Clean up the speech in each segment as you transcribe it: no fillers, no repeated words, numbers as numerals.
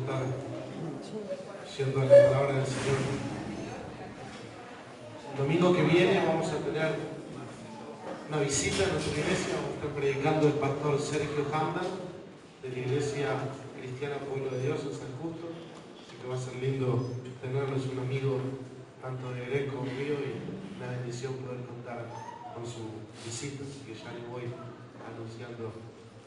estar yendo a la palabra del Señor. El domingo que viene vamos a tener una visita a nuestra iglesia. Vamos a estar predicando el pastor Sergio Hamdan de la Iglesia Cristiana Pueblo de Dios en San Justo. Así que va a ser lindo tenernos un amigo tanto de Greg como mío, y una bendición poder contar con su visita. Así que ya les voy anunciando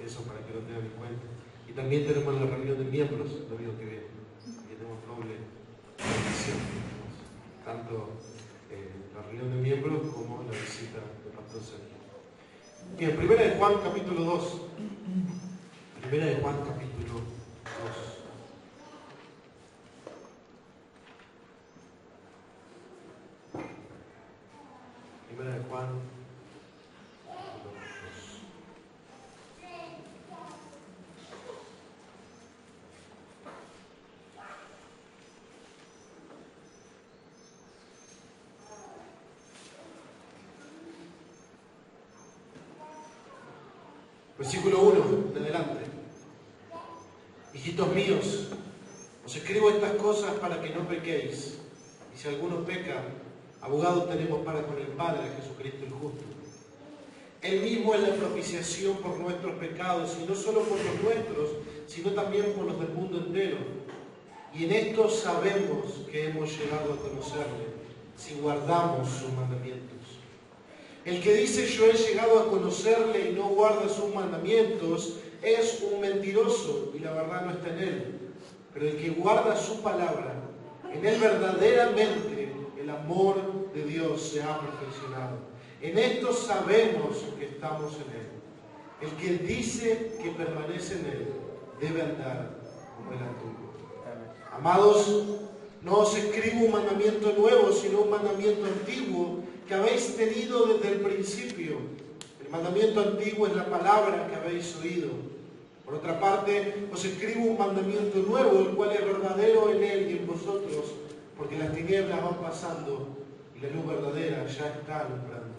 eso para que lo tengan en cuenta. Y también tenemos la reunión de miembros el domingo que viene. Aquí tenemos doble bendición. Tanto la reunión de miembros como la visita del pastor Sergio. Bien, Primera de Juan capítulo 2. Primera de Juan capítulo 2. Primera de Juan capítulo 2. Versículo 1, de adelante. Hijitos míos, os escribo estas cosas para que no pequéis. Y si alguno peca, abogado tenemos para con el Padre, Jesucristo el justo. Él mismo es la propiciación por nuestros pecados, y no solo por los nuestros, sino también por los del mundo entero. Y en esto sabemos que hemos llegado a conocerle, si guardamos sus mandamientos. El que dice yo he llegado a conocerle y no guarda sus mandamientos es un mentiroso, y la verdad no está en él. Pero el que guarda su palabra, en él verdaderamente el amor de Dios se ha perfeccionado. En esto sabemos que estamos en él. El que dice que permanece en él debe andar como él anduvo. Amados, no os escribo un mandamiento nuevo, sino un mandamiento antiguo que habéis tenido desde el principio. El mandamiento antiguo es la palabra que habéis oído. Por otra parte, os escribo un mandamiento nuevo, el cual es verdadero en él y en vosotros, porque las tinieblas van pasando y la luz verdadera ya está alumbrando.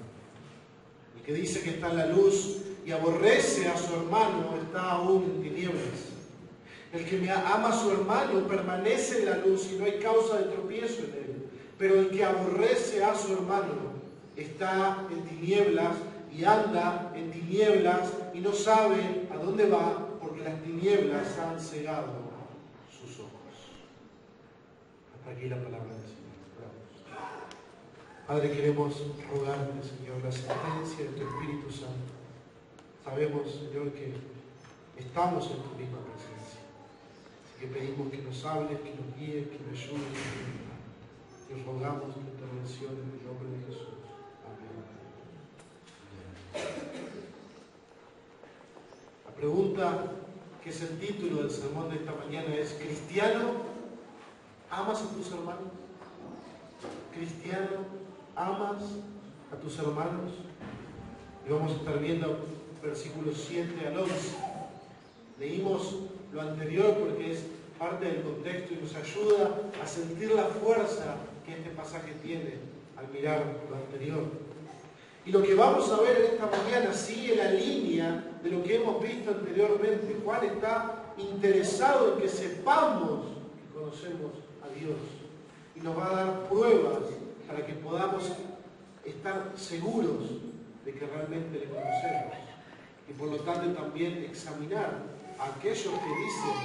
El que dice que está en la luz y aborrece a su hermano está aún en tinieblas. El que ama a su hermano permanece en la luz y no hay causa de tropiezo en él. Pero el que aborrece a su hermano está en tinieblas y anda en tinieblas y no sabe a dónde va, porque las tinieblas han cegado sus ojos. Hasta aquí la palabra del Señor. Oramos. Padre, queremos rogarte, Señor, la asistencia de tu Espíritu Santo. Sabemos, Señor, que estamos en tu misma presencia. Así que pedimos que nos hables, que nos guíes, que nos ayudes. Y os rogamos tu intervención en el nombre de Jesús. La pregunta, que es el título del sermón de esta mañana, es: ¿cristiano, amas a tus hermanos? ¿Cristiano, amas a tus hermanos? Y vamos a estar viendo versículos 7 al 11. Leímos lo anterior porque es parte del contexto y nos ayuda a sentir la fuerza que este pasaje tiene al mirar lo anterior. Y lo que vamos a ver en esta mañana sigue la línea de lo que hemos visto anteriormente. Juan está interesado en que sepamos que conocemos a Dios. Y nos va a dar pruebas para que podamos estar seguros de que realmente le conocemos. Y por lo tanto también examinar a aquellos que dicen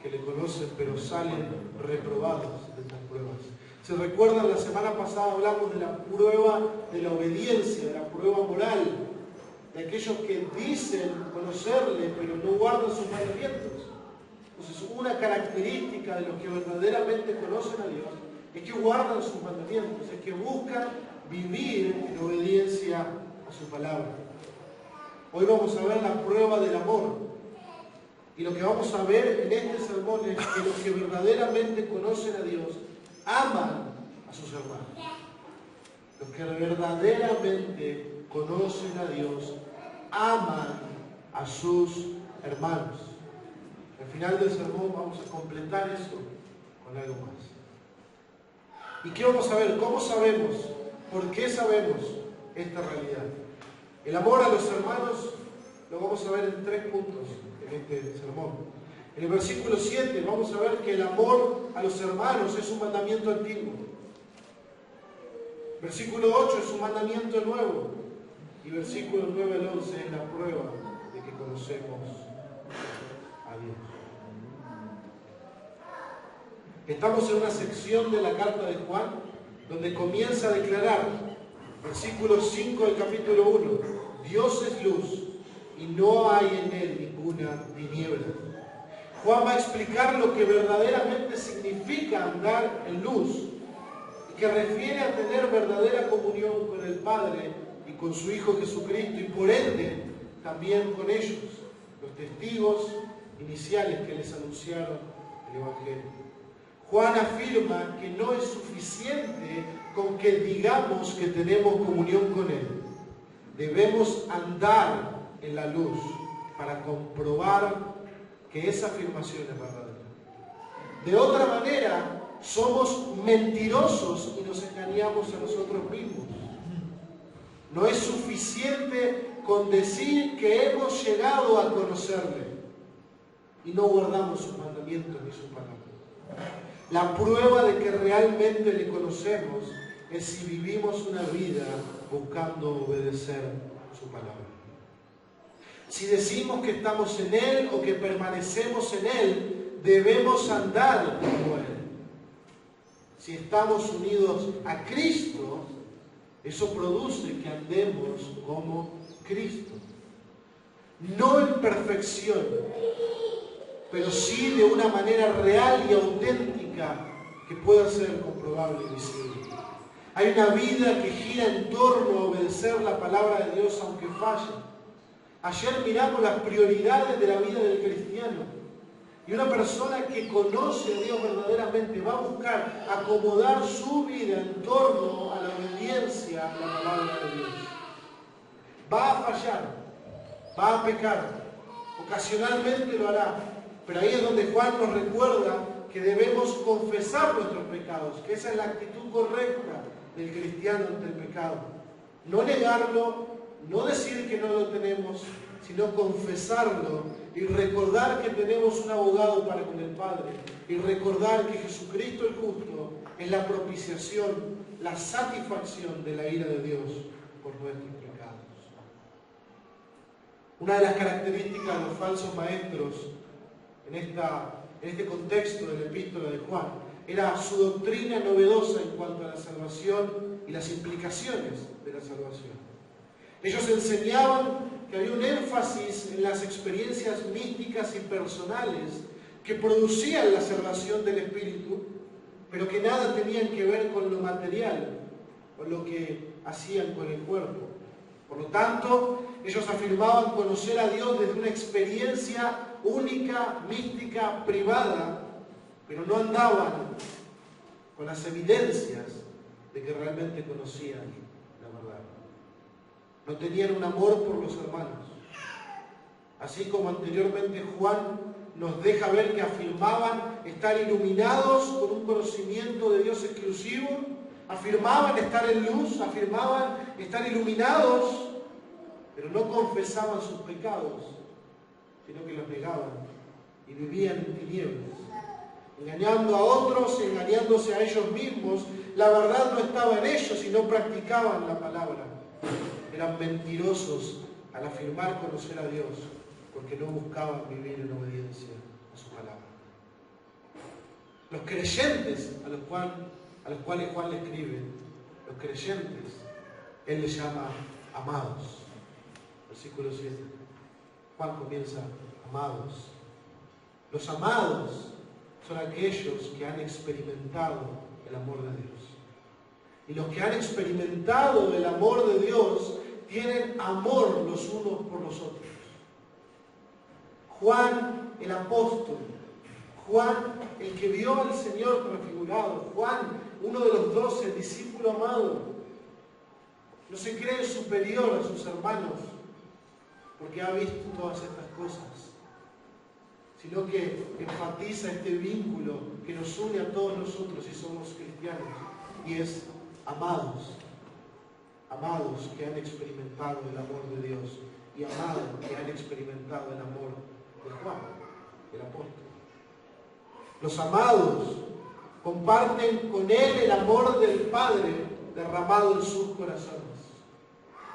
que le conocen pero salen reprobados de estas pruebas. ¿Se recuerdan? La semana pasada hablamos de la prueba de la obediencia, de la prueba moral, de aquellos que dicen conocerle pero no guardan sus mandamientos. Entonces, una característica de los que verdaderamente conocen a Dios es que guardan sus mandamientos, es que buscan vivir en obediencia a su palabra. Hoy vamos a ver la prueba del amor. Y lo que vamos a ver en este sermón es que los que verdaderamente conocen a Dios aman a sus hermanos. Los que verdaderamente conocen a Dios aman a sus hermanos. Al final del sermón vamos a completar eso con algo más. ¿Y qué vamos a ver? ¿Cómo sabemos? ¿Por qué sabemos esta realidad? El amor a los hermanos lo vamos a ver en 3 puntos en este sermón. En el versículo 7 vamos a ver que el amor a los hermanos es un mandamiento antiguo. Versículo 8 es un mandamiento nuevo. Y versículo 9 al 11 es la prueba de que conocemos a Dios. Estamos en una sección de la carta de Juan donde comienza a declarar, versículo 5 del capítulo 1, Dios es luz y no hay en él ninguna tiniebla. Juan va a explicar lo que verdaderamente significa andar en luz y que refiere a tener verdadera comunión con el Padre y con su Hijo Jesucristo y por ende también con ellos, los testigos iniciales que les anunciaron el Evangelio. Juan afirma que no es suficiente con que digamos que tenemos comunión con Él. Debemos andar en la luz para comprobar que esa afirmación es verdadera. De otra manera, somos mentirosos y nos engañamos a nosotros mismos. No es suficiente con decir que hemos llegado a conocerle y no guardamos sus mandamientos ni sus palabras. La prueba de que realmente le conocemos es si vivimos una vida buscando obedecer su palabra. Si decimos que estamos en Él o que permanecemos en Él, debemos andar como Él. Si estamos unidos a Cristo, eso produce que andemos como Cristo. No en perfección, pero sí de una manera real y auténtica que pueda ser comprobable y visible. Hay una vida que gira en torno a obedecer la palabra de Dios aunque falle. Ayer miramos las prioridades de la vida del cristiano. Y una persona que conoce a Dios verdaderamente va a buscar acomodar su vida en torno a la obediencia a la palabra de Dios. Va a fallar, va a pecar, ocasionalmente lo hará. Pero ahí es donde Juan nos recuerda que debemos confesar nuestros pecados, que esa es la actitud correcta del cristiano ante el pecado. No negarlo, no decir que no lo tenemos, sino confesarlo y recordar que tenemos un abogado para con el Padre y recordar que Jesucristo el justo es la propiciación, la satisfacción de la ira de Dios por nuestros pecados. Una de las características de los falsos maestros en este contexto de la epístola de Juan era su doctrina novedosa en cuanto a la salvación y las implicaciones de la salvación. Ellos enseñaban que había un énfasis en las experiencias místicas y personales que producían la salvación del espíritu, pero que nada tenían que ver con lo material, con lo que hacían con el cuerpo. Por lo tanto, ellos afirmaban conocer a Dios desde una experiencia única, mística, privada, pero no andaban con las evidencias de que realmente conocían la verdad. No tenían un amor por los hermanos. Así como anteriormente Juan nos deja ver que afirmaban estar iluminados con un conocimiento de Dios exclusivo, afirmaban estar en luz, afirmaban estar iluminados, pero no confesaban sus pecados, sino que los negaban y vivían en tinieblas, engañando a otros, engañándose a ellos mismos. La verdad no estaba en ellos y no practicaban la palabra. Eran mentirosos al afirmar conocer a Dios, porque no buscaban vivir en obediencia a su palabra. Los creyentes a los cuales Juan le escribe, los creyentes, él les llama amados. Versículo 7. Juan comienza, amados. Los amados son aquellos que han experimentado el amor de Dios. Y los que han experimentado el amor de Dios tienen amor los unos por los otros. Juan el apóstol, Juan el que vio al Señor transfigurado, Juan, uno de los 12, el discípulo amado, no se cree superior a sus hermanos porque ha visto todas estas cosas, sino que enfatiza este vínculo que nos une a todos nosotros si somos cristianos, y es amados, amados que han experimentado el amor de Dios y amados que han experimentado el amor de Juan, el apóstol. Los amados comparten con Él el amor del Padre derramado en sus corazones.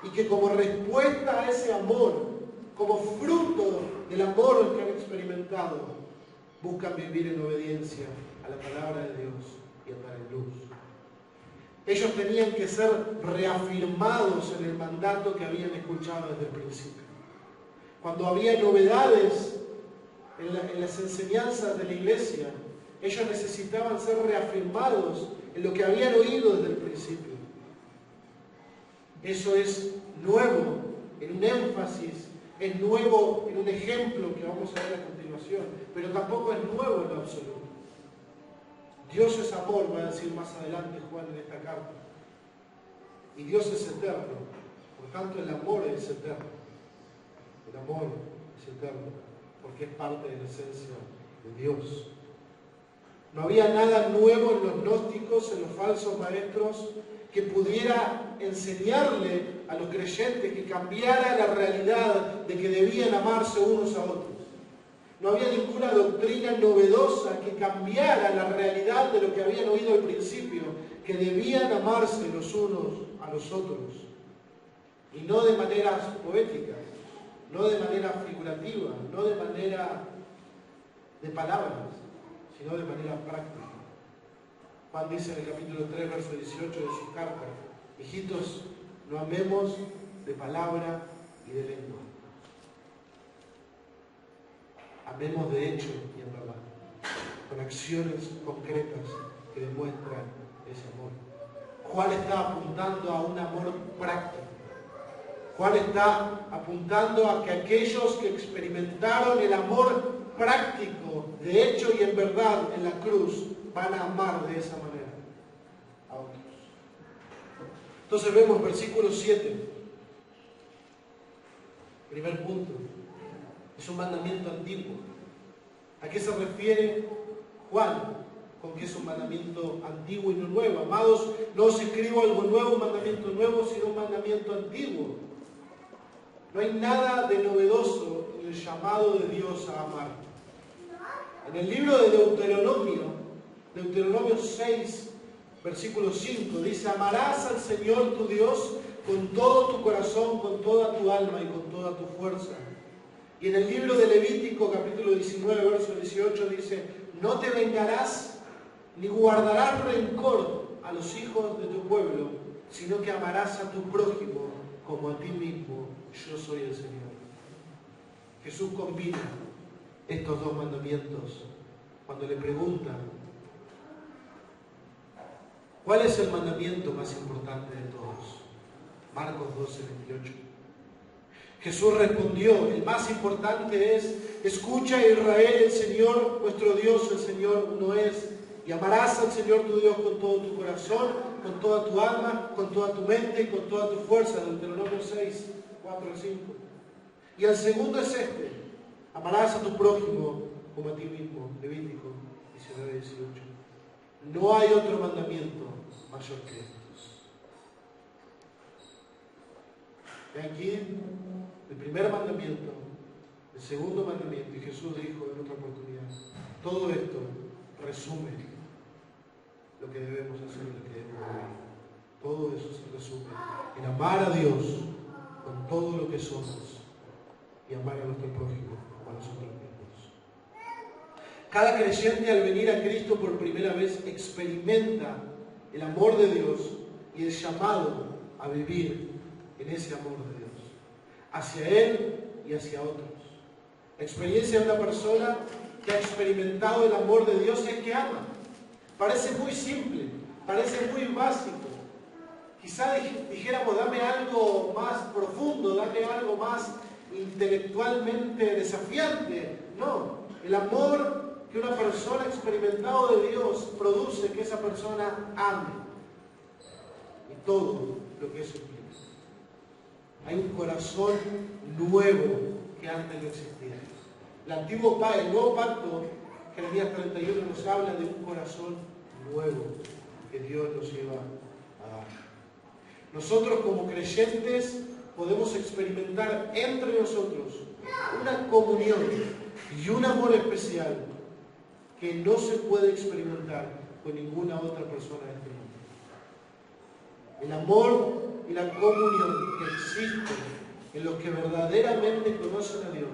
Y que como respuesta a ese amor, como fruto del amor que han experimentado, buscan vivir en obediencia a la palabra de Dios y andar en luz. Ellos tenían que ser reafirmados en el mandato que habían escuchado desde el principio. Cuando había novedades en las enseñanzas de la iglesia, ellos necesitaban ser reafirmados en lo que habían oído desde el principio. Eso es nuevo en un énfasis, es nuevo en un ejemplo que vamos a ver a continuación, pero tampoco es nuevo en lo absoluto. Dios es amor, va a decir más adelante Juan en esta carta. Y Dios es eterno, por tanto el amor es eterno. El amor es eterno, porque es parte de la esencia de Dios. No había nada nuevo en los gnósticos, en los falsos maestros, que pudiera enseñarle a los creyentes que cambiara la realidad de que debían amarse unos a otros. No había ninguna doctrina novedosa que cambiara la realidad de lo que habían oído al principio, que debían amarse los unos a los otros. Y no de maneras poéticas, no de manera figurativa, no de manera de palabras, sino de manera práctica. Juan dice en el capítulo 3, verso 18 de su carta: hijitos, no amemos de palabra y de lengua. Amemos de hecho y en verdad, con acciones concretas que demuestran ese amor. Juan está apuntando a un amor práctico. Juan está apuntando a que aquellos que experimentaron el amor práctico, de hecho y en verdad, en la cruz, van a amar de esa manera a otros. Entonces vemos versículo 7. Primer punto. Es un mandamiento antiguo. ¿A qué se refiere Juan con que es un mandamiento antiguo y no nuevo? Amados, no os escribo algo nuevo, un mandamiento nuevo, sino un mandamiento antiguo. No hay nada de novedoso en el llamado de Dios a amar. En el libro de Deuteronomio 6, versículo 5, dice: amarás al Señor tu Dios con todo tu corazón, con toda tu alma y con toda tu fuerza. Y en el libro de Levítico, capítulo 19, verso 18, dice: no te vengarás ni guardarás rencor a los hijos de tu pueblo, sino que amarás a tu prójimo como a ti mismo. Yo soy el Señor. Jesús combina estos dos mandamientos cuando le preguntan: ¿cuál es el mandamiento más importante de todos? Marcos 12, 28. Jesús respondió: el más importante es: escucha, Israel, el Señor nuestro Dios, el Señor uno es, y amarás al Señor tu Dios con todo tu corazón, con toda tu alma, con toda tu mente y con toda tu fuerza. Deuteronomio 6, 4 al 5. Y el segundo es este: amarás a tu prójimo como a ti mismo. Levítico 19, 18. No hay otro mandamiento mayor que estos. Y aquí el primer mandamiento, el segundo mandamiento, y Jesús dijo en otra oportunidad: todo esto resume lo que debemos hacer y lo que debemos vivir. Todo eso se resume en amar a Dios con todo lo que somos y amar a nuestro prójimo como a nosotros mismos. Cada creyente, al venir a Cristo por primera vez, experimenta el amor de Dios y el llamado a vivir en ese amor de Dios, hacia Él y hacia otros. La experiencia de una persona que ha experimentado el amor de Dios es que ama. Parece muy simple, parece muy básico. Quizá dijéramos: dame algo más profundo, dame algo más intelectualmente desafiante. No, el amor que una persona ha experimentado de Dios produce que esa persona ame. Y todo lo que eso implica. Hay un corazón nuevo que antes no existía. El nuevo pacto, Jeremías 31, nos habla de un corazón nuevo que Dios nos lleva a dar. Nosotros como creyentes podemos experimentar entre nosotros una comunión y un amor especial que no se puede experimentar con ninguna otra persona de este mundo. El amor y la comunión que existen en los que verdaderamente conocen a Dios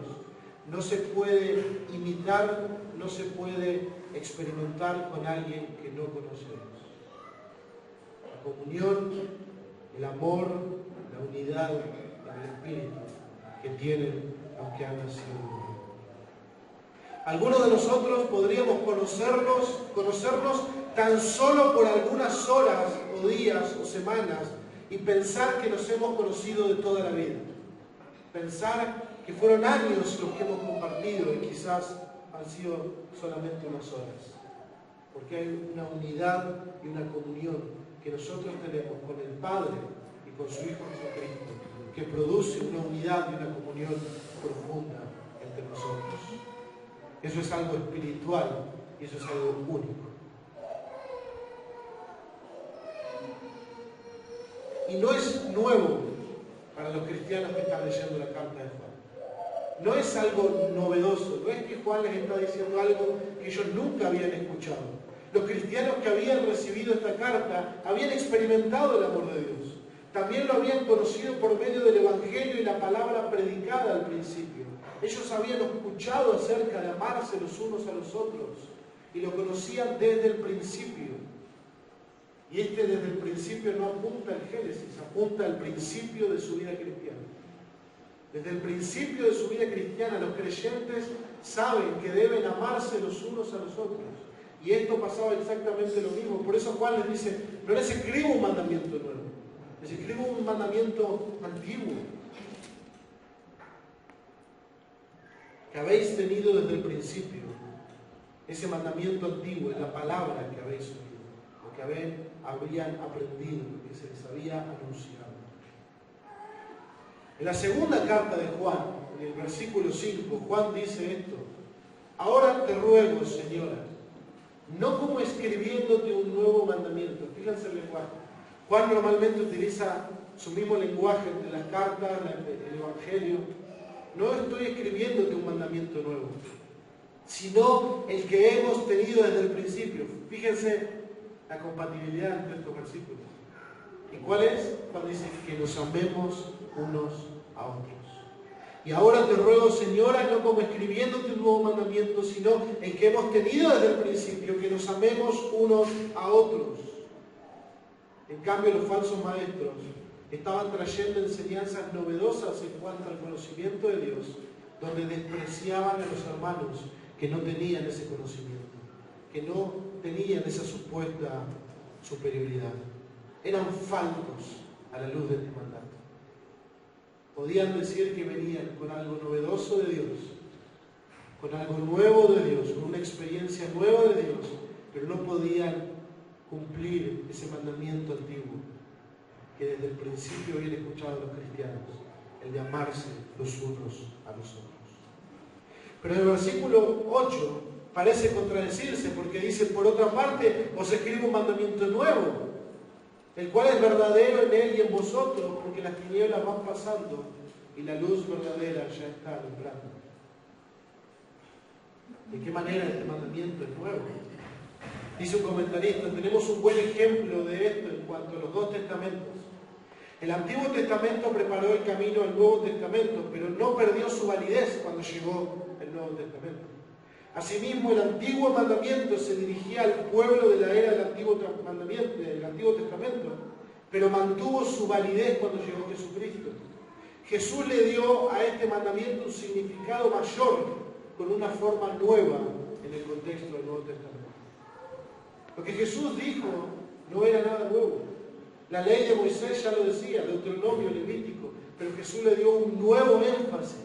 no se puede imitar, no se puede experimentar con alguien que no conoce a Dios. La comunión, el amor, la unidad en el Espíritu que tienen los que han nacido de nuevo. Algunos de nosotros podríamos conocernos tan solo por algunas horas o días o semanas y pensar que nos hemos conocido de toda la vida. Pensar que fueron años los que hemos compartido y quizás han sido solamente unas horas. Porque hay una unidad y una comunión que nosotros tenemos con el Padre y con su Hijo Jesucristo, que produce una unidad y una comunión profunda entre nosotros. Eso es algo espiritual y eso es algo único. Y no es nuevo para los cristianos que están leyendo la carta de Juan. No es algo novedoso, no es que Juan les está diciendo algo que ellos nunca habían escuchado. Los cristianos que habían recibido esta carta habían experimentado el amor de Dios. También lo habían conocido por medio del Evangelio y la palabra predicada al principio. Ellos habían escuchado acerca de amarse los unos a los otros y lo conocían desde el principio. Y desde el principio no apunta al Génesis, apunta al principio de su vida cristiana. Desde el principio de su vida cristiana, los creyentes saben que deben amarse los unos a los otros. Y esto pasaba exactamente lo mismo. Por eso Juan les dice, no les escribo un mandamiento nuevo, les escribo un mandamiento antiguo, que habéis tenido desde el principio. Ese mandamiento antiguo es la palabra que habéis oído, lo que habrían aprendido, lo que se les había anunciado. En la segunda carta de Juan, en el versículo 5, Juan dice esto: ahora te ruego, Señora, no como escribiéndote un nuevo mandamiento. Fíjense el lenguaje. Juan normalmente utiliza su mismo lenguaje entre las cartas, el Evangelio. No estoy escribiéndote un mandamiento nuevo, sino el que hemos tenido desde el principio. Fíjense la compatibilidad entre estos versículos. ¿Y cuál es? Cuando dice que nos amemos unos a otros. Y ahora te ruego, Señora, no como escribiéndote un nuevo mandamiento, sino el que hemos tenido desde el principio, que nos amemos unos a otros. En cambio, los falsos maestros estaban trayendo enseñanzas novedosas en cuanto al conocimiento de Dios, donde despreciaban a los hermanos que no tenían ese conocimiento, que no tenían esa supuesta superioridad. Eran faltos a la luz de este mandato. Podían decir que venían con algo novedoso de Dios, con algo nuevo de Dios, con una experiencia nueva de Dios, pero no podían cumplir ese mandamiento antiguo que desde el principio habían escuchado los cristianos, el de amarse los unos a los otros. Pero en el versículo 8 parece contradecirse, porque dice: por otra parte os escribo un mandamiento nuevo, el cual es verdadero en él y en vosotros, porque las tinieblas van pasando y la luz verdadera ya está alumbrando. ¿De qué manera este mandamiento es nuevo? Dice un comentarista: tenemos un buen ejemplo de esto en cuanto a los dos testamentos. El Antiguo Testamento preparó el camino al Nuevo Testamento, pero no perdió su validez cuando llegó el Nuevo Testamento. Asimismo, el Antiguo Mandamiento se dirigía al pueblo de la era del Antiguo Testamento, pero mantuvo su validez cuando llegó Jesucristo. Jesús le dio a este mandamiento un significado mayor, con una forma nueva en el contexto del Nuevo Testamento. Lo que Jesús dijo no era nada nuevo. La ley de Moisés ya lo decía, Deuteronomio, Levítico, pero Jesús le dio un nuevo énfasis.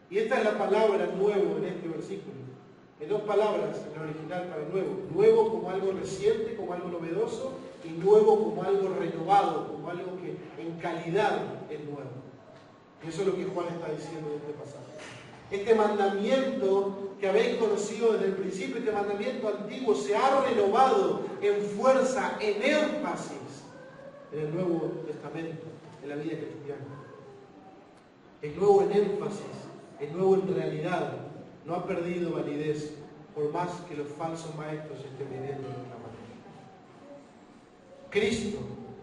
Y esta es la palabra nuevo en este versículo. En dos palabras en el original para nuevo. Nuevo como algo reciente, como algo novedoso, y nuevo como algo renovado, como algo que en calidad es nuevo. Y eso es lo que Juan está diciendo en este pasaje. Este mandamiento que habéis conocido desde el principio, este mandamiento antiguo, se ha renovado en fuerza, en énfasis, en el Nuevo Testamento, en la vida cristiana. Es nuevo en énfasis, es nuevo en realidad, no ha perdido validez por más que los falsos maestros estén viviendo de otra manera. Cristo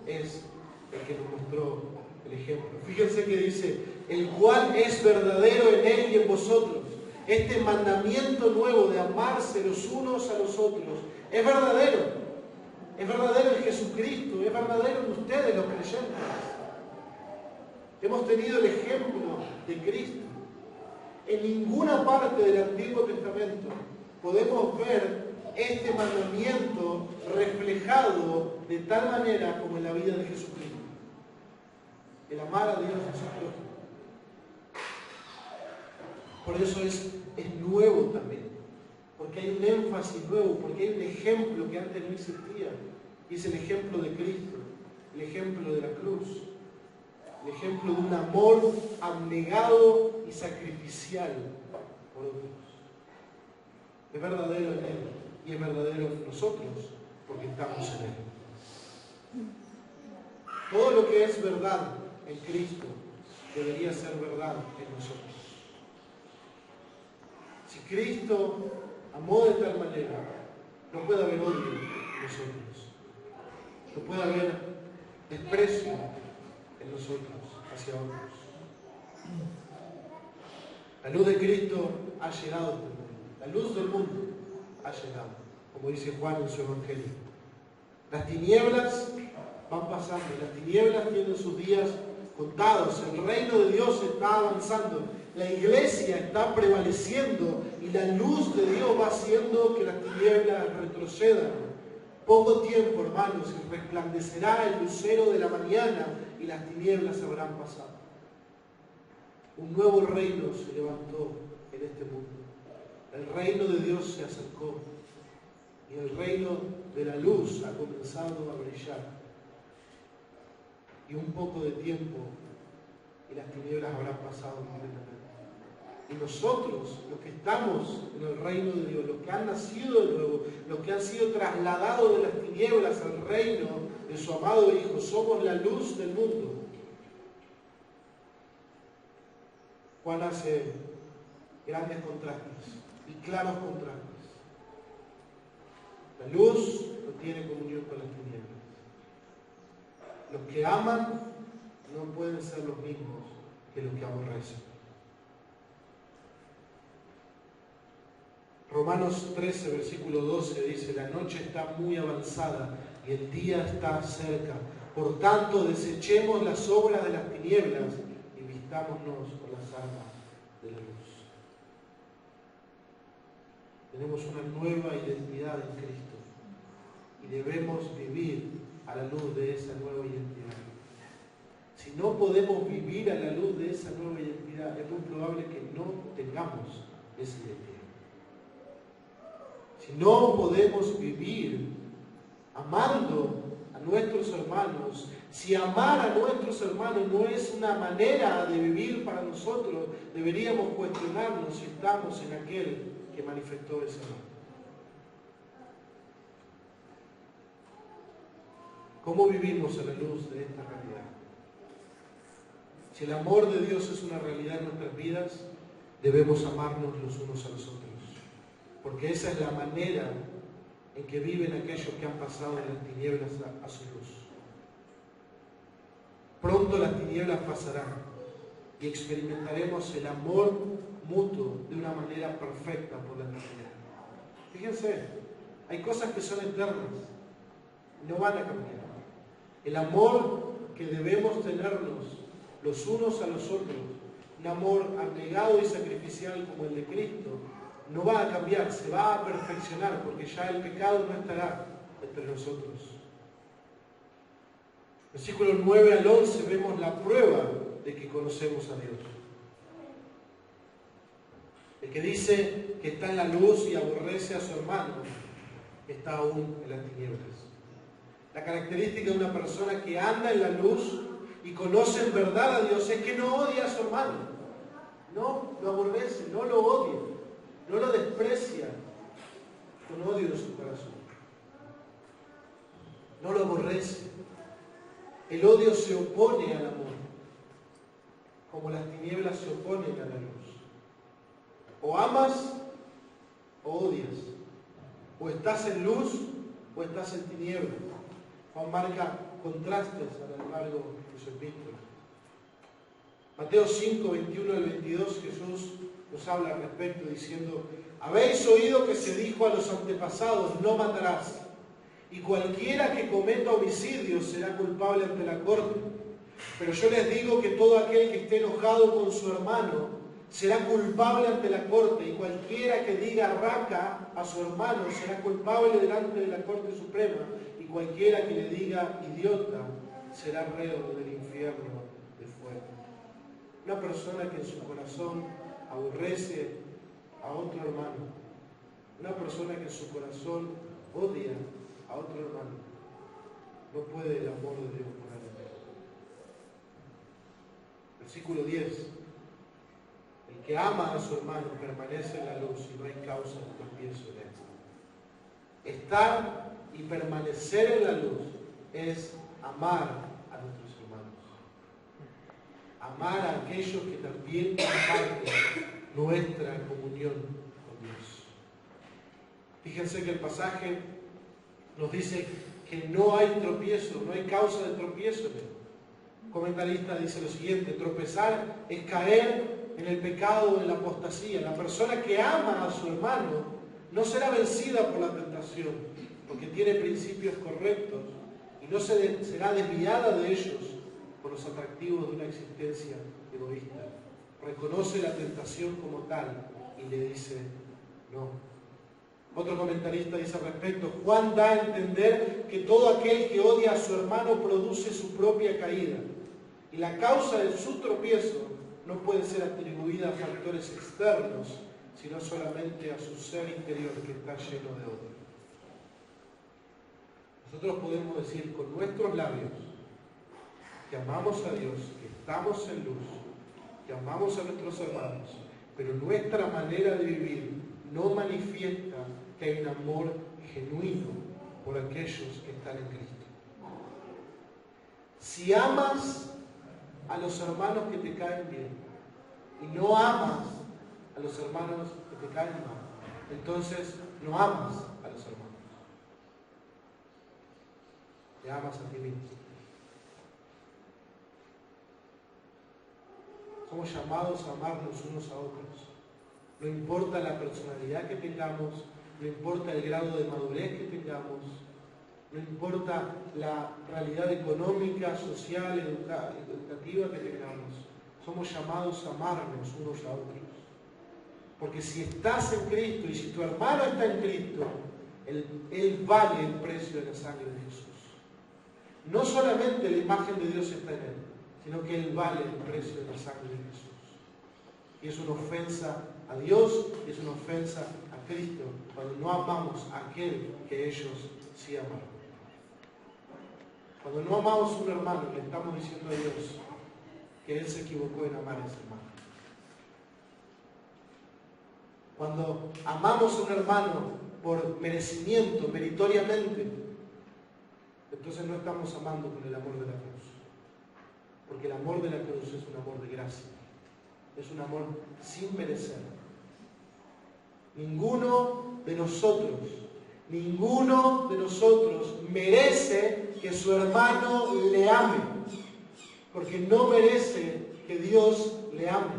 es el que nos mostró el ejemplo. Fíjense que dice, el cual es verdadero en él y en vosotros. Este mandamiento nuevo de amarse los unos a los otros es verdadero. Es verdadero en Jesucristo, es verdadero en ustedes los creyentes. Hemos tenido el ejemplo de Cristo. En ninguna parte del Antiguo Testamento podemos ver este mandamiento reflejado de tal manera como en la vida de Jesucristo. El amar a Dios es prójimo. Por eso es nuevo también. Porque hay un énfasis nuevo, porque hay un ejemplo que antes no existía. Y es el ejemplo de Cristo, el ejemplo de la cruz, el ejemplo de un amor abnegado y sacrificial por otros. Es verdadero en Él y es verdadero en nosotros porque estamos en Él. Todo lo que es verdad en Cristo debería ser verdad en nosotros. Si Cristo amó de tal manera, no puede haber odio en nosotros. No puede haber desprecio en nosotros hacia otros. La luz de Cristo ha llegado a este mundo. La luz del mundo ha llegado, como dice Juan en su Evangelio. Las tinieblas van pasando, las tinieblas tienen sus días contados, el reino de Dios está avanzando, la iglesia está prevaleciendo y la luz de Dios va haciendo que las tinieblas retrocedan. Poco tiempo, hermanos, y resplandecerá el lucero de la mañana y las tinieblas habrán pasado. Un nuevo reino se levantó en este mundo. El reino de Dios se acercó y el reino de la luz ha comenzado a brillar. Y un poco de tiempo y las tinieblas habrán pasado completamente. Y nosotros, los que estamos en el reino de Dios, los que han nacido de nuevo, los que han sido trasladados de las tinieblas al reino de su amado Hijo, somos la luz del mundo. Juan hace grandes contrastes y claros contrastes. La luz no tiene comunión con las tinieblas. Los que aman no pueden ser los mismos que los que aborrecen. Romanos 13, versículo 12 dice, la noche está muy avanzada y el día está cerca. Por tanto, desechemos las obras de las tinieblas y vistámonos con las armas de la luz. Tenemos una nueva identidad en Cristo y debemos vivir a la luz de esa nueva identidad. Si no podemos vivir a la luz de esa nueva identidad, es muy probable que no tengamos esa identidad. Si no podemos vivir amando a nuestros hermanos, si amar a nuestros hermanos no es una manera de vivir para nosotros, deberíamos cuestionarnos si estamos en aquel que manifestó ese amor. ¿Cómo vivimos a la luz de esta realidad? Si el amor de Dios es una realidad en nuestras vidas, debemos amarnos los unos a los otros. Porque esa es la manera en que viven aquellos que han pasado de las tinieblas a su luz. Pronto las tinieblas pasarán y experimentaremos el amor mutuo de una manera perfecta por la eternidad. Fíjense, hay cosas que son eternas y no van a cambiar. El amor que debemos tenernos los unos a los otros, un amor abnegado y sacrificial como el de Cristo, no va a cambiar, se va a perfeccionar porque ya el pecado no estará entre nosotros. Versículos 9 al 11 vemos la prueba de que conocemos a Dios. El que dice que está en la luz y aborrece a su hermano está aún en las tinieblas. La característica de una persona que anda en la luz y conoce en verdad a Dios es que no odia a su hermano. No lo aborrece, no lo odia, no lo desprecia con odio en su corazón. No lo aborrece. El odio se opone al amor, como las tinieblas se oponen a la luz. O amas o odias. O estás en luz o estás en tinieblas. Juan marca contrastes a lo largo de su epístola. Mateo 5, 21 al 22, Jesús nos habla al respecto diciendo: habéis oído que se dijo a los antepasados, no matarás, y cualquiera que cometa homicidio será culpable ante la corte. Pero yo les digo que todo aquel que esté enojado con su hermano será culpable ante la corte, y cualquiera que diga raca a su hermano será culpable delante de la Corte Suprema, y cualquiera que le diga idiota será reo del infierno de fuego. Una persona que en su corazón aborrece a otro hermano, una persona que en su corazón odia a otro hermano, no puede el amor de Dios morar en él. Versículo 10. El que ama a su hermano permanece en la luz y no hay causa de tropiezo en él. Estar y permanecer en la luz es amar a nuestros hermanos. Amar a aquellos que también comparten nuestra comunión con Dios. Fíjense que el pasaje nos dice que no hay tropiezo, no hay causa de tropiezo en él. Un comentarista dice lo siguiente: tropezar es caer en el pecado, en la apostasía. La persona que ama a su hermano no será vencida por la tentación, porque tiene principios correctos y no será desviada de ellos por los atractivos de una existencia egoísta. Reconoce la tentación como tal y le dice no. Otro comentarista dice al respecto: Juan da a entender que todo aquel que odia a su hermano produce su propia caída, y la causa de su tropiezo no puede ser atribuida a factores externos, sino solamente a su ser interior que está lleno de odio. Nosotros podemos decir con nuestros labios que amamos a Dios, que estamos en luz, que amamos a nuestros hermanos, pero nuestra manera de vivir no manifiesta que hay un amor genuino por aquellos que están en Cristo. Si amas a los hermanos que te caen bien y no amas a los hermanos que te caen mal, entonces no amas a los hermanos. Te amas a ti mismo. Somos llamados a amarnos unos a otros. No importa la personalidad que tengamos, no importa el grado de madurez que tengamos, no importa la realidad económica, social, educativa que tengamos. Somos llamados a amarnos unos a otros. Porque si estás en Cristo y si tu hermano está en Cristo, Él vale el precio de la sangre de Jesús. No solamente la imagen de Dios está en Él, sino que Él vale el precio de la sangre de Jesús. Y es una ofensa a Dios y es una ofensa a Cristo cuando no amamos a aquel que ellos sí amaron. Cuando no amamos a un hermano, le estamos diciendo a Dios que Él se equivocó en amar a ese hermano. Cuando amamos a un hermano por merecimiento, meritoriamente, entonces no estamos amando con el amor de la cruz. Porque el amor de la cruz es un amor de gracia. Es un amor sin merecer. Ninguno de nosotros merece que su hermano le ame. Porque no merece que Dios le ame.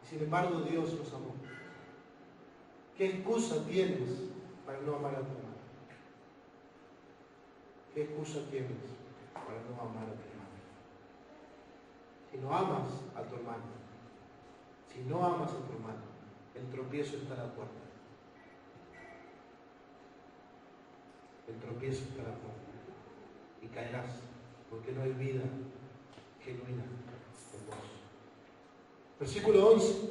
Sin embargo, Dios nos amó. ¿Qué excusa tienes para no amar a tu hermano? ¿Qué excusa tienes para no amar a tu hermano? Si no amas a tu hermano, el tropiezo está a la puerta. El tropiezo está a la puerta. Y caerás, porque no hay vida genuina en vos. Versículo 11.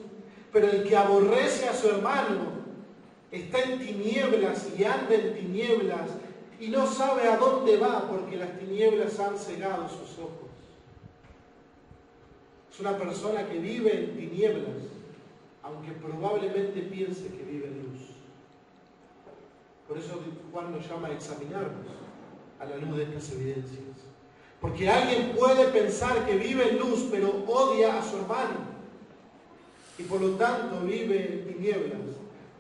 Pero el que aborrece a su hermano está en tinieblas y anda en tinieblas y no sabe a dónde va porque las tinieblas han cegado sus ojos. Es una persona que vive en tinieblas, aunque probablemente piense que vive en luz. Por eso Juan nos llama a examinarnos a la luz de estas evidencias. Porque alguien puede pensar que vive en luz, pero odia a su hermano. Y por lo tanto vive en tinieblas.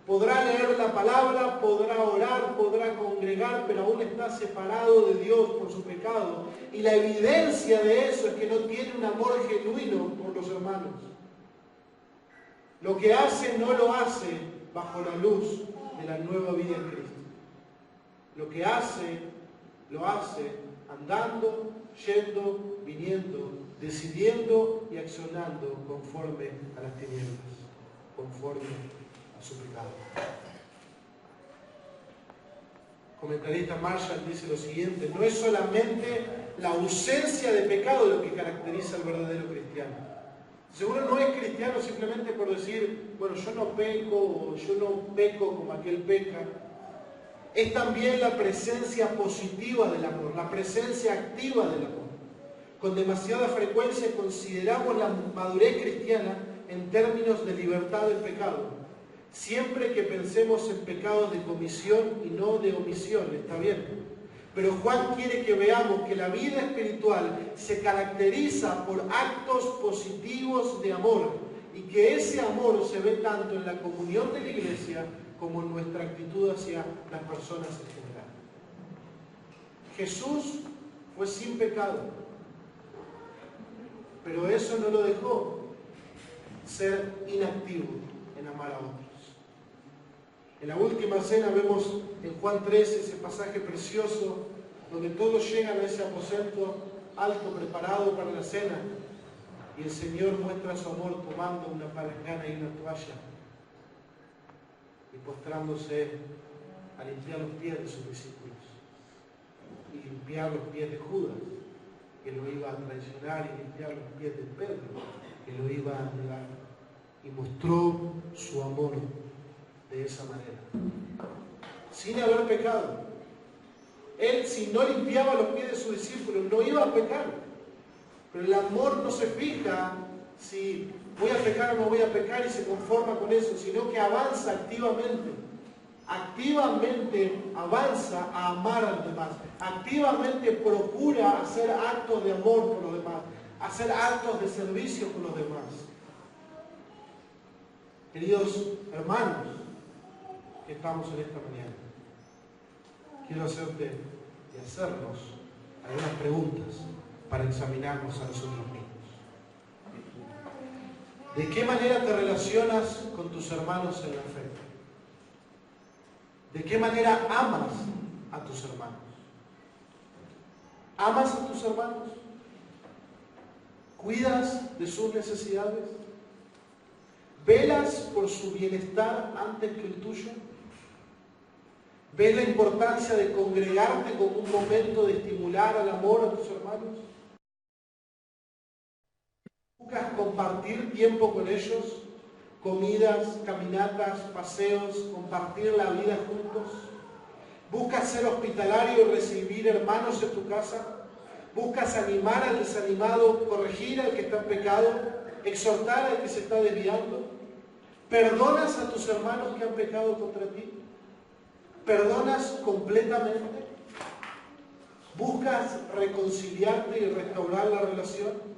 Podrá leer la palabra, podrá orar, podrá congregar, pero aún está separado de Dios por su pecado. Y la evidencia de eso es que no tiene un amor genuino por los hermanos. Lo que hace no lo hace bajo la luz de la nueva vida en Cristo. Lo que hace, lo hace andando, yendo, viniendo, decidiendo y accionando conforme a las tinieblas, conforme a su pecado. El comentarista Marshall dice lo siguiente: no es solamente la ausencia de pecado lo que caracteriza al verdadero cristiano. Seguro no es cristiano simplemente por decir, bueno, yo no peco o yo no peco como aquel peca. Es también la presencia positiva del amor, la presencia activa del amor. Con demasiada frecuencia consideramos la madurez cristiana en términos de libertad del pecado. Siempre que pensemos en pecados de comisión y no de omisión, está bien. Pero Juan quiere que veamos que la vida espiritual se caracteriza por actos positivos de amor y que ese amor se ve tanto en la comunión de la iglesia como en nuestra actitud hacia las personas en general. Jesús fue sin pecado, pero eso no lo dejó ser inactivo en amar a otros. En la última cena vemos en Juan 13 ese pasaje precioso donde todos llegan a ese aposento alto preparado para la cena y el Señor muestra su amor tomando una palangana y una toalla y postrándose a limpiar los pies de sus discípulos y limpiar los pies de Judas, que lo iba a traicionar, y limpiar los pies de Pedro, que lo iba a negar, y mostró su amor de esa manera, sin haber pecado. Él, si no limpiaba los pies de sus discípulos, no iba a pecar. Pero el amor no se fija si voy a pecar o no voy a pecar y se conforma con eso, sino que avanza activamente. Activamente avanza a amar a los demás. Activamente procura hacer actos de amor por los demás, hacer actos de servicio por los demás. Queridos hermanos, que estamos en esta mañana, quiero hacerte y hacernos algunas preguntas para examinarnos a nosotros mismos. ¿De qué manera te relacionas con tus hermanos en la fe? ¿De qué manera amas a tus hermanos? ¿Amas a tus hermanos? ¿Cuidas de sus necesidades? ¿Velas por su bienestar antes que el tuyo? ¿Ves la importancia de congregarte como un momento de estimular al amor a tus hermanos? ¿Buscas compartir tiempo con ellos? Comidas, caminatas, paseos, compartir la vida juntos. ¿Buscas ser hospitalario y recibir hermanos en tu casa? ¿Buscas animar al desanimado, corregir al que está en pecado, exhortar al que se está desviando? ¿Perdonas a tus hermanos que han pecado contra ti? ¿Perdonas completamente? ¿Buscas reconciliarte y restaurar la relación?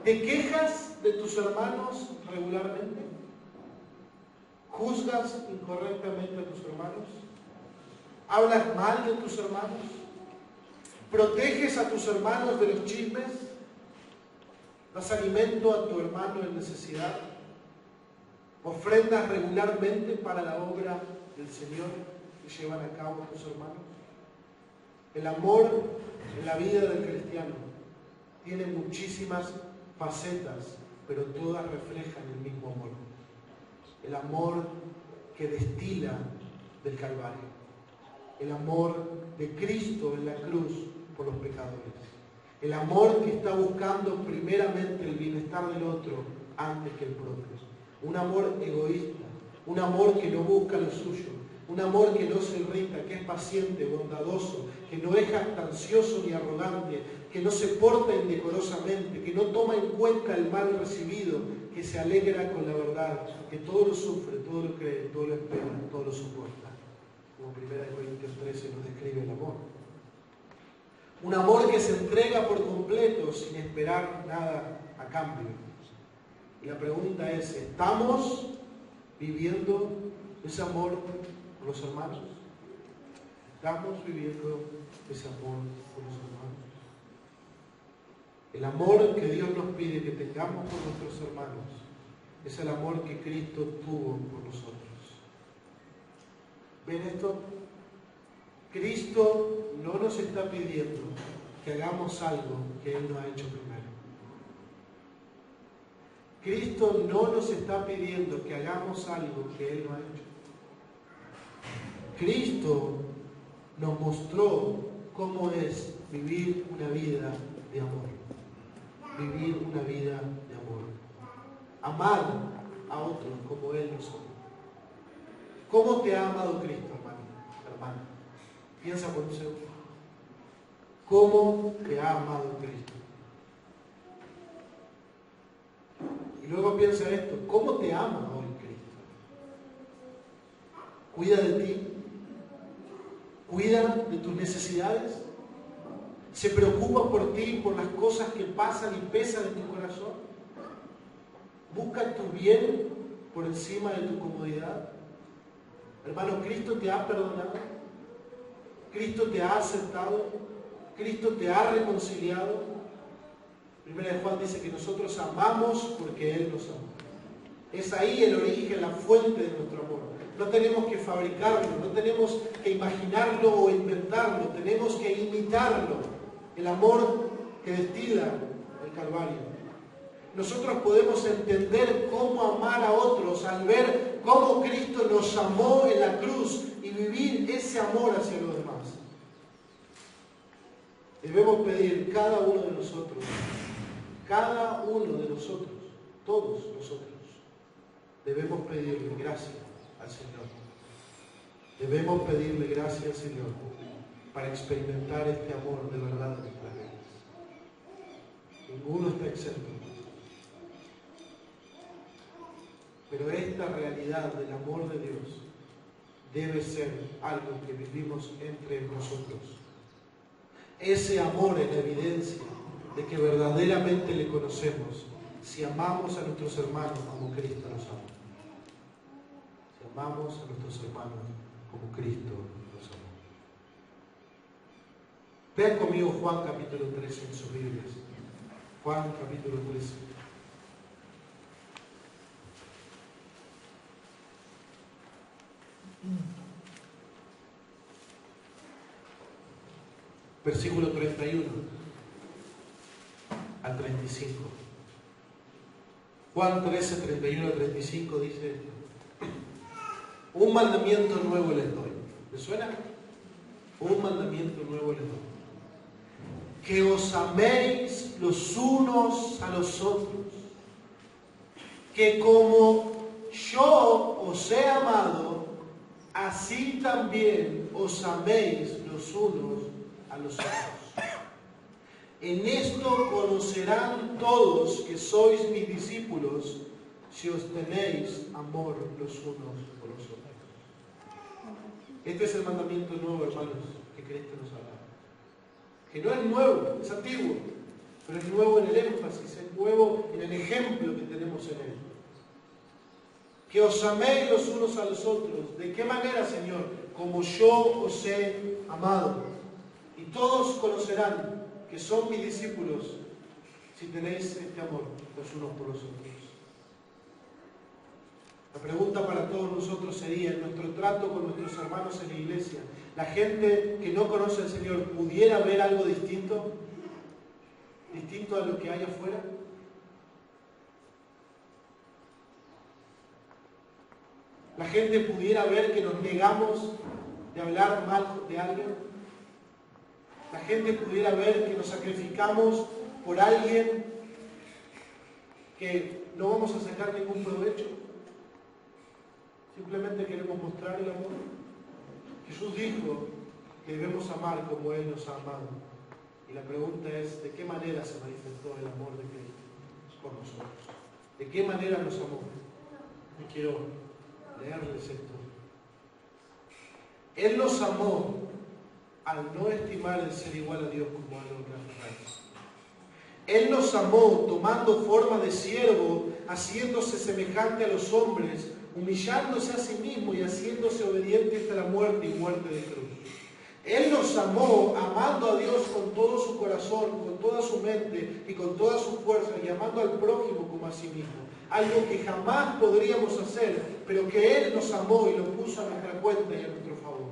¿Te quejas de tus hermanos regularmente? ¿Juzgas incorrectamente a tus hermanos? ¿Hablas mal de tus hermanos? ¿Proteges a tus hermanos de los chismes? ¿Das alimento a tu hermano en necesidad? ¿Ofrendas regularmente para la obra del Señor que llevan a cabo tus hermanos? El amor en la vida del cristiano tiene muchísimas facetas, pero todas reflejan el mismo amor. El amor que destila del Calvario. El amor de Cristo en la cruz por los pecadores. El amor que está buscando primeramente el bienestar del otro antes que el propio. Un amor egoísta, un amor que no busca lo suyo, un amor que no se irrita, que es paciente, bondadoso, que no es jactancioso ni arrogante, que no se porta indecorosamente, que no toma en cuenta el mal recibido, que se alegra con la verdad, que todo lo sufre, todo lo cree, todo lo espera, todo lo soporta. Como 1 Corintios 13 nos describe el amor. Un amor que se entrega por completo sin esperar nada a cambio. Y la pregunta es, ¿estamos viviendo ese amor por los hermanos? ¿Estamos viviendo ese amor por los hermanos? El amor que Dios nos pide que tengamos por nuestros hermanos es el amor que Cristo tuvo por nosotros. ¿Ven esto? Cristo no nos está pidiendo que hagamos algo que Él no ha hecho primero. Cristo no nos está pidiendo que hagamos algo que Él no ha hecho. Cristo nos mostró cómo es vivir una vida de amor. Vivir una vida de amor. Amar a otros como Él nos amó. ¿Cómo te ha amado Cristo, hermano? Piensa por un segundo. ¿Cómo te ha amado Cristo? Y luego piensa esto. ¿Cómo te ama hoy Cristo? ¿Cuida de ti? ¿Cuida de tus necesidades? ¿Se preocupa por ti, por las cosas que pasan y pesan en tu corazón? ¿Busca tu bien por encima de tu comodidad? Hermano, ¿Cristo te ha perdonado? ¿Cristo te ha aceptado? ¿Cristo te ha reconciliado? Primera de Juan dice que nosotros amamos porque Él nos ama. Es ahí el origen, la fuente de nuestro amor. No tenemos que fabricarlo, no tenemos que imaginarlo o inventarlo, tenemos que imitarlo. El amor que destila el Calvario. Nosotros podemos entender cómo amar a otros al ver cómo Cristo nos amó en la cruz y vivir ese amor hacia los demás. Debemos pedir cada uno de nosotros, todos nosotros, debemos pedirle gracia al Señor. Debemos pedirle gracia al Señor para experimentar este amor de verdad en nuestras vidas. Ninguno está exento. Pero esta realidad del amor de Dios debe ser algo que vivimos entre nosotros. Ese amor es la evidencia de que verdaderamente le conocemos si amamos a nuestros hermanos como Cristo nos ama. Si amamos a nuestros hermanos como Cristo nos amó. Vean conmigo Juan capítulo 13 en sus Biblias. Juan capítulo 13. Versículo 31 al 35. Juan 13, 31 al 35 dice esto. Un mandamiento nuevo les doy. ¿Les suena? Un mandamiento nuevo les doy. Que os améis los unos a los otros. Que como yo os he amado, así también os améis los unos a los otros. En esto conocerán todos que sois mis discípulos, si os tenéis amor los unos por los otros. Este es el mandamiento nuevo, hermanos, que Cristo nos ha dado. Que no es nuevo, es antiguo, pero es nuevo en el énfasis, es nuevo en el ejemplo que tenemos en él. Que os améis los unos a los otros. ¿De qué manera, Señor? Como yo os he amado. Y todos conocerán que son mis discípulos si tenéis este amor los unos por los otros. La pregunta para todos nosotros sería, en nuestro trato con nuestros hermanos en la iglesia, ¿la gente que no conoce al Señor pudiera ver algo distinto? ¿Distinto a lo que hay afuera? ¿La gente pudiera ver que nos negamos de hablar mal de alguien? ¿La gente pudiera ver que nos sacrificamos por alguien que no vamos a sacar ningún provecho? Simplemente queremos mostrar el amor. Jesús dijo que debemos amar como Él nos ha amado. Y la pregunta es, ¿de qué manera se manifestó el amor de Cristo por nosotros? ¿De qué manera nos amó? Y quiero leerles esto. Él nos amó al no estimar el ser igual a Dios como algo que aferrarse. Él nos amó tomando forma de siervo, haciéndose semejante a los hombres, humillándose a sí mismo y haciéndose obediente hasta la muerte y muerte de cruz. Él nos amó amando a Dios con todo su corazón, con toda su mente y con toda su fuerza, y amando al prójimo como a sí mismo. Algo que jamás podríamos hacer, pero que Él nos amó y lo puso a nuestra cuenta y a nuestro favor.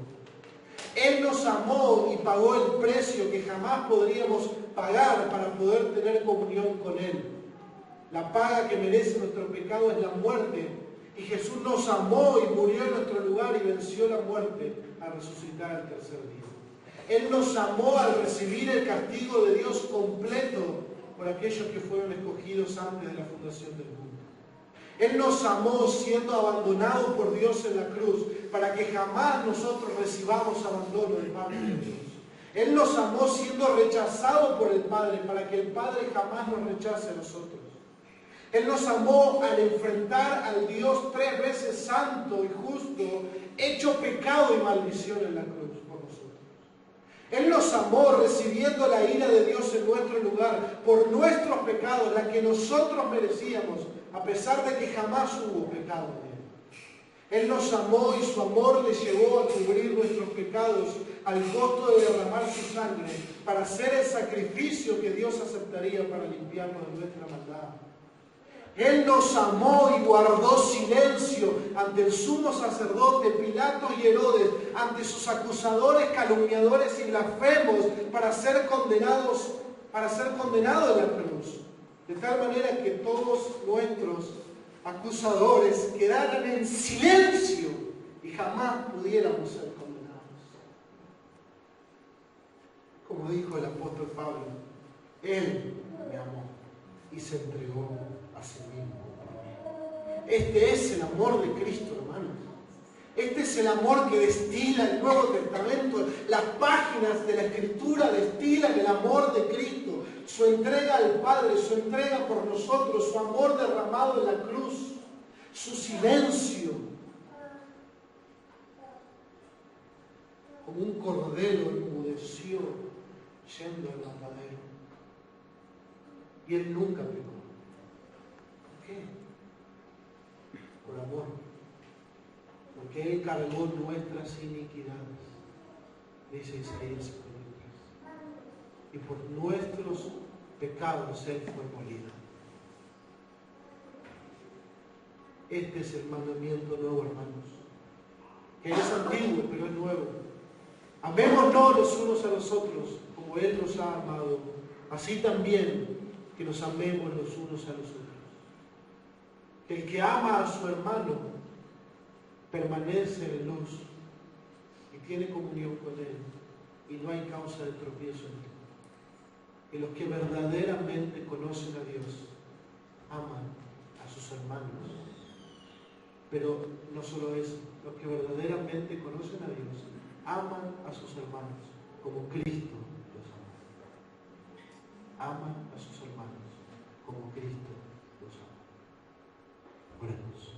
Él nos amó y pagó el precio que jamás podríamos pagar para poder tener comunión con Él. La paga que merece nuestro pecado es la muerte, y Jesús nos amó y murió en nuestro lugar y venció la muerte al resucitar al tercer día. Él nos amó al recibir el castigo de Dios completo por aquellos que fueron escogidos antes de la fundación del mundo. Él nos amó siendo abandonado por Dios en la cruz para que jamás nosotros recibamos abandono de parte de Dios. Él nos amó siendo rechazado por el Padre para que el Padre jamás nos rechace a nosotros. Él nos amó al enfrentar al Dios 3 veces santo y justo, hecho pecado y maldición en la cruz por nosotros. Él nos amó recibiendo la ira de Dios en nuestro lugar por nuestros pecados, la que nosotros merecíamos, a pesar de que jamás hubo pecado en Él. Él nos amó y su amor le llevó a cubrir nuestros pecados al costo de derramar su sangre para hacer el sacrificio que Dios aceptaría para limpiarnos de nuestra maldad. Él nos amó y guardó silencio ante el sumo sacerdote, Pilato y Herodes, ante sus acusadores, calumniadores y blasfemos para ser condenados en la cruz. De tal manera que todos nuestros acusadores quedaran en silencio y jamás pudiéramos ser condenados. Como dijo el apóstol Pablo, Él me amó y se entregó a sí mismo. Este es el amor de Cristo, hermanos. Este es el amor que destila el Nuevo Testamento. Las páginas de la Escritura destilan el amor de Cristo. Su entrega al Padre, su entrega por nosotros, su amor derramado en la cruz, su silencio. Como un cordero enmudeció yendo al matadero. Y Él nunca pecó. ¿Por qué? Por amor. Porque Él cargó nuestras iniquidades, dice Isaías 53. Y por nuestros pecados Él fue molido. Este es el mandamiento nuevo, hermanos. Que es antiguo, pero es nuevo. Amémonos los unos a los otros, como Él nos ha amado. Así también que nos amemos los unos a los otros. El que ama a su hermano permanece en luz y tiene comunión con Él, y no hay causa de tropiezo en él. Y los que verdaderamente conocen a Dios aman a sus hermanos. Pero no solo eso, los que verdaderamente conocen a Dios aman a sus hermanos como Cristo los ama. Aman a sus hermanos como Cristo los ama. Oremos.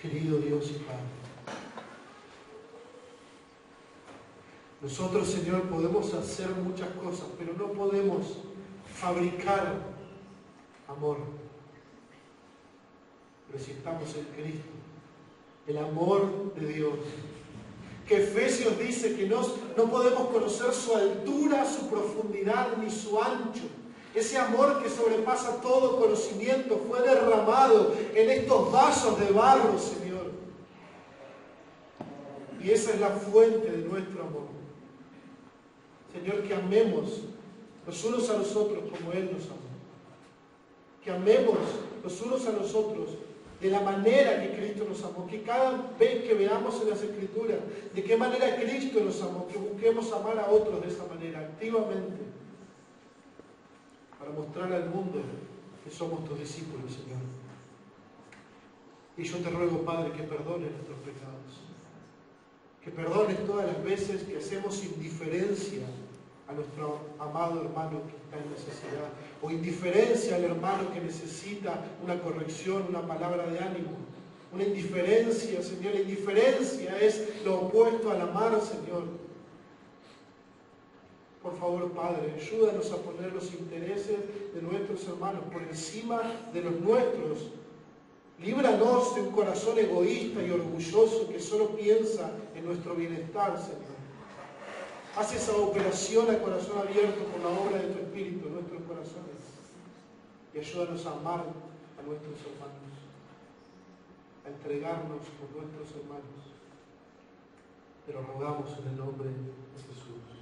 Querido Dios y Padre, nosotros, Señor, podemos hacer muchas cosas, pero no podemos fabricar amor. Pero si estamos en Cristo, el amor de Dios, que Efesios dice que no podemos conocer su altura, su profundidad ni su ancho. Ese amor que sobrepasa todo conocimiento fue derramado en estos vasos de barro, Señor. Y esa es la fuente de nuestro amor. Señor, que amemos los unos a los otros como Él nos amó. Que amemos los unos a los otros de la manera que Cristo nos amó. Que cada vez que veamos en las Escrituras de qué manera Cristo nos amó, que busquemos amar a otros de esa manera, activamente, para mostrar al mundo que somos tus discípulos, Señor. Y yo te ruego, Padre, que perdones nuestros pecados. Que perdones todas las veces que hacemos indiferencia a nuestro amado hermano que está en necesidad, o indiferencia al hermano que necesita una corrección, una palabra de ánimo. Una indiferencia, Señor. La indiferencia es lo opuesto al amar, Señor. Por favor, Padre, ayúdanos a poner los intereses de nuestros hermanos por encima de los nuestros Líbranos de un corazón egoísta y orgulloso que solo piensa en nuestro bienestar, Señor. Haz esa operación a corazón abierto por la obra de tu Espíritu en nuestros corazones y ayúdanos a amar a nuestros hermanos, a entregarnos por nuestros hermanos. Te lo rogamos en el nombre de Jesús.